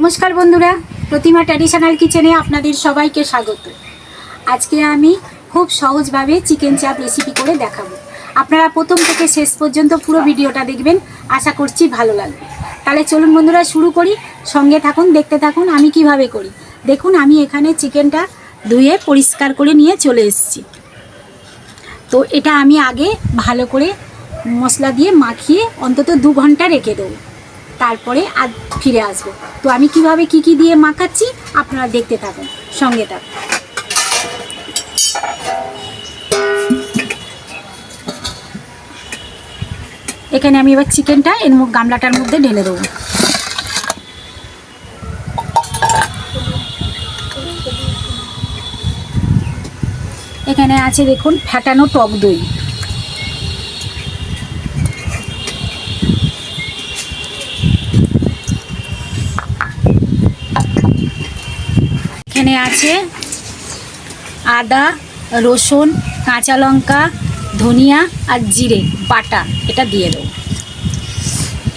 নমস্কার বন্ধুরা, প্রতিমা ট্র্যাডিশনাল কিচেনে আপনাদের সবাইকে স্বাগত। আজকে আমি খুব সহজভাবে চিকেন চাপ রেসিপি করে দেখাবো। আপনারা প্রথম থেকে শেষ পর্যন্ত পুরো ভিডিওটা দেখবেন, আশা করছি ভালো লাগবে। তাহলে চলুন বন্ধুরা শুরু করি, সঙ্গে থাকুন, দেখতে থাকুন আমি কিভাবে করি। দেখুন আমি এখানে চিকেনটা ধুয়ে পরিষ্কার করে নিয়ে চলে এসেছি। তো এটা আমি আগে ভালো করে মশলা দিয়ে মাখিয়ে অন্তত 2 ঘন্টা রেখে দেবো, তারপরে আর ফিরে আসবো। তো আমি কিভাবে কি দিয়ে মাখাচ্ছি আপনারা দেখতে থাকুন, সঙ্গে থাকুন। এখানে আমি এবার চিকেনটা এর গামলাটার মধ্যে ঢেলে দেবো। এখানে আছে দেখুন ফ্যাটানো টক দই, এখানে আছে আদা, রসুন, কাঁচা লঙ্কা, ধনিয়া আর জিরে বাটা, এটা দিয়ে দেবো।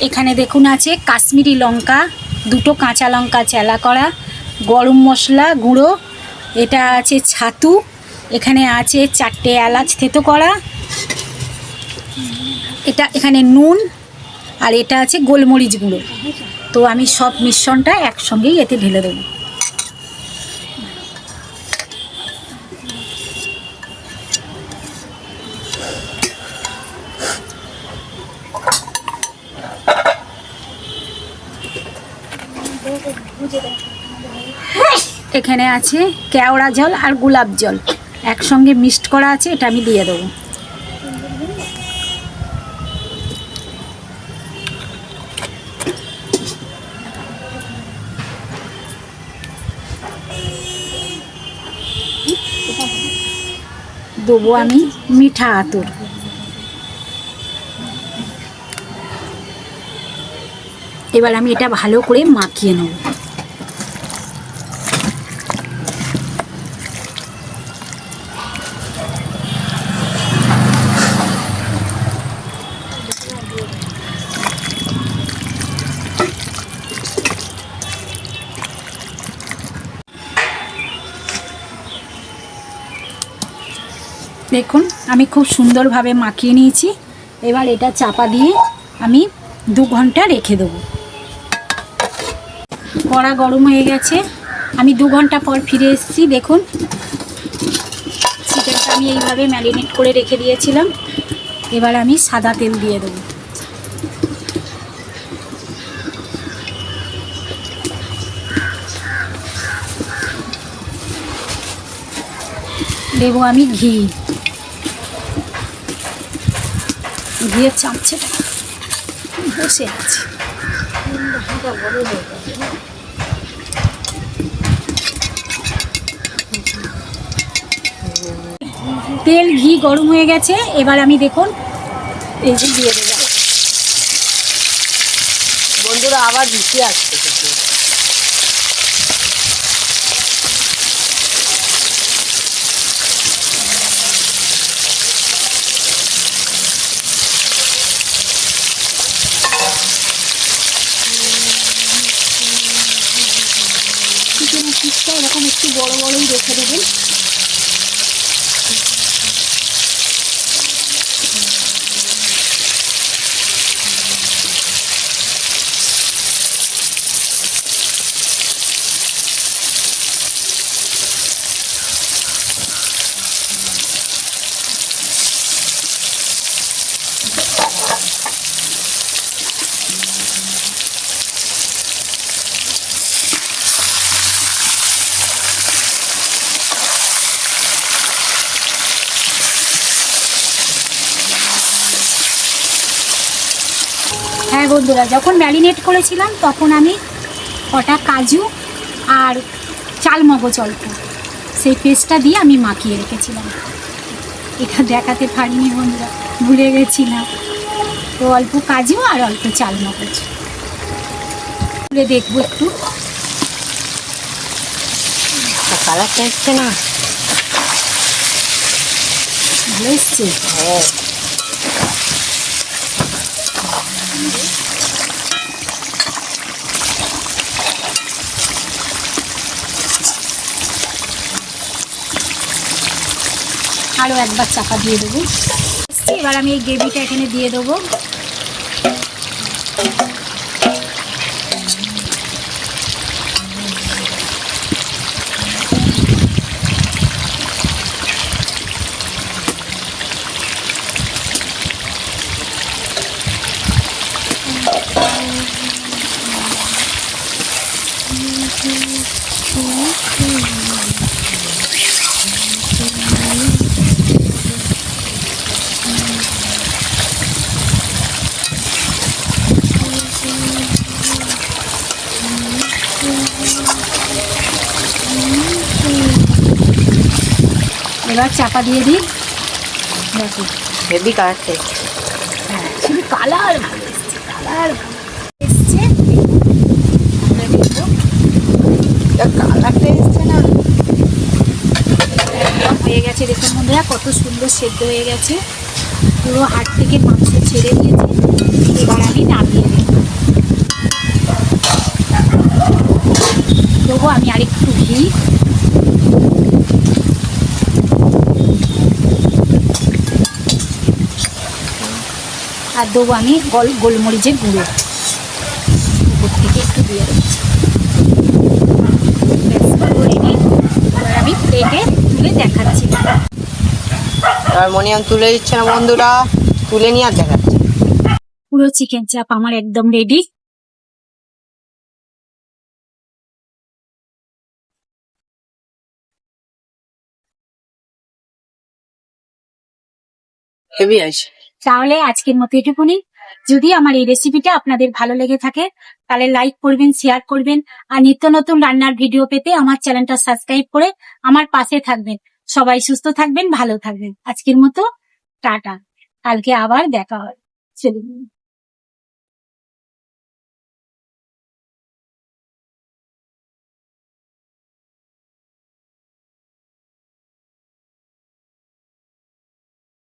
এখানে দেখুন আছে কাশ্মীরি লঙ্কা, 2টো কাঁচা লঙ্কা চেলা করা, গরম মশলা গুঁড়ো, এটা আছে ছাতু, এখানে আছে 4টে এলাচ থেতো করা, এটা এখানে নুন, আর এটা আছে গোলমরিচ গুঁড়ো। তো আমি সব মিশ্রণটা একসঙ্গেই এতে ঢেলে দেবো। এখানে আছে কেওড়া জল আর গোলাপ জল একসঙ্গে মিক্সড করা আছে, এটা আমি দিয়ে দেবো। দেবো আমি মিঠা আতর। এবার আমি এটা ভালো করে মাখিয়ে নেব। দেখুন আমি খুব সুন্দরভাবে মাখিয়ে নিয়েছি। এবার এটা চাপা দিয়ে আমি 2 ঘন্টা রেখে দেবো। কড়া গরম হয়ে গেছে, আমি 2 ঘন্টা পর ফিরে এসেছি। দেখুন চিকেনটা আমি এইভাবে ম্যারিনেট করে রেখে দিয়েছিলাম। এবার আমি সাদা তেল দিয়ে দেবো। দেবো আমি ঘি, ঘিয়ের চামচেটা বসে আছে। তেল ঘি গরম হয়ে গেছে, এবার আমি দেখুন এই যে দিয়ে দেবো। বন্ধুরা আবার দিতে আসছে চিকেনের পিসটা এরকম একটু বড় বড়ই রেখে দেবেন। হ্যাঁ বন্ধুরা, যখন ম্যারিনেট করেছিলাম তখন আমি কটা কাজু আর চালমগজ অল্প সেই পেস্টটা দিয়ে আমি মাখিয়ে রেখেছিলাম। এটা দেখাতে পারিনি বন্ধুরা, ভুলে গেছিলাম। তো অল্প কাজু আর অল্প চালমগজ খুলে দেখবো একটু। কালারটা এসছে না, ভালো এসছে। হ্যাঁ আরও একবার চাপা দিয়ে দেবো। এবার আমি এই গ্রেভিটা এখানে দিয়ে দেবো। এবার চাপা দিয়ে দিই। দেখো হেভি কালার টেস্ট। শুধু কালার ভালো এসছে, কালার এসছে। আমরা দেখবো কালারটা এসছে না, একদম হয়ে গেছে। দেখুন বন্ধুরা কত সুন্দর সেদ্ধ হয়ে গেছে, পুরো হাড় থেকে মাংস ছেড়ে দিয়েছে। এবার আমি নামিয়ে দেবো আমি আরেকটু ঘি। আর দেবো আমি গোলমরিচের গুঁড়ো উপর থেকে একটু দিয়ে দেবো। এবার আমি প্লেটে তুলে দেখাচ্ছি। এবার মনিয়ান তুলে দিচ্ছে না বন্ধুরা, তুলে নিয়ে আর দেখাচ্ছে। পুরো চিকেন চাপ আমার একদম রেডি। হেভি আছে। তাহলে আজকের মতো এটুকুনি। যদি আমার এই রেসিপিটা আপনাদের ভালো লেগে থাকে তাহলে লাইক করবেন, শেয়ার করবেন, আর নিত্য নতুন রান্নার ভিডিও পেতে আমার চ্যানেলটা সাবস্ক্রাইব করে আমার পাশে থাকবেন। সবাই সুস্থ থাকবেন, ভালো থাকবেন। আজকের মতো টাটা, কালকে আবার দেখা হবে। চলুন।